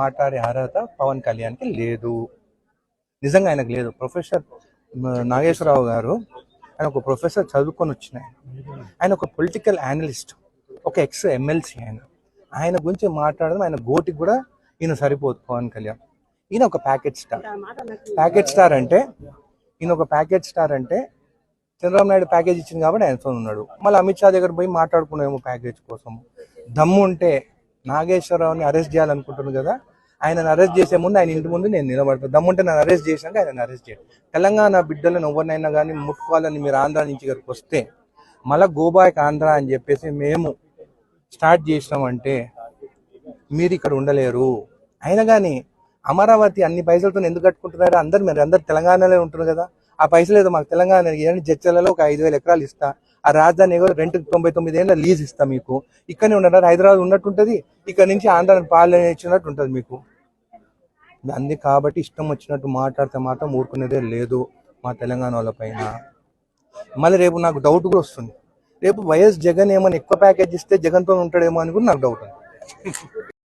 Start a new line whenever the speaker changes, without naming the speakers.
మాట్లాడే అర్హత పవన్ కళ్యాణ్కి లేదు. నిజంగా ఆయనకు లేదు. ప్రొఫెసర్ నాగేశ్వరరావు గారు ఆయన ఒక ప్రొఫెసర్ చదువుకొని వచ్చిన ఆయన ఒక పొలిటికల్ అనలిస్ట్, ఒక ఎక్స్ ఎమ్మెల్సీ. ఆయన గురించి మాట్లాడడం ఆయన గోటికి కూడా ఈయన సరిపోదు పవన్ కళ్యాణ్. ఈయన ఒక ప్యాకెట్ స్టార్ అంటే చంద్రబాబు నాయుడు ప్యాకేజ్ ఇచ్చింది కాబట్టి ఆయనతో ఉన్నాడు. మళ్ళీ అమిత్ షా దగ్గర పోయి మాట్లాడుకున్నాము ప్యాకేజ్ కోసం. దమ్ము ఉంటే నాగేశ్వరరావుని అరెస్ట్ చేయాలనుకుంటున్నాను కదా, ఆయనను అరెస్ట్ చేసే ముందు ఆయన ఇంటి ముందు నేను నిలబడతాను. దమ్ముంటే నన్ను అరెస్ట్ చేశాక ఆయన అరెస్ట్ చేయాలి. తెలంగాణ బిడ్డలను ఎవరినైనా కానీ ముట్టుకోవాలని మీరు ఆంధ్ర నుంచి ఇక్కడికి వస్తే మళ్ళీ గోబాయ్ ఆంధ్ర అని చెప్పేసి మేము స్టార్ట్ చేసినామంటే మీరు ఇక్కడ ఉండలేరు. అయినా కానీ అమరావతి అన్ని పైసలతో ఎందుకు కట్టుకుంటున్నారు? అందరు తెలంగాణలో ఉంటున్నారు కదా, ఆ పైసలు ఏదో మాకు తెలంగాణ జడ్చలలో ఒక 5,000 ఎకరాలు ఇస్తా, ఆ రాజధాని ఏదో రెంట్కి 99 ఏళ్ళ లీజ్ ఇస్తా, మీకు ఇక్కడనే ఉండరు, హైదరాబాద్ ఉన్నట్టుంటుంది, ఇక్కడ నుంచి ఆంధ్రాని పాలన ఇచ్చినట్టు ఉంటుంది మీకు. అందుకే కాబట్టి ఇష్టం వచ్చినట్టు మాట్లాడితే మాత్రం ఊరుకునేదే లేదు మా తెలంగాణ వాళ్ళ పైన. మళ్ళీ రేపు నాకు డౌట్ కూడా వస్తుంది, రేపు వైఎస్ జగన్ ఏమైనా ఎక్కువ ప్యాకేజ్ ఇస్తే జగన్తో ఉంటాడేమో అని కూడా నాకు డౌట్ ఉంది.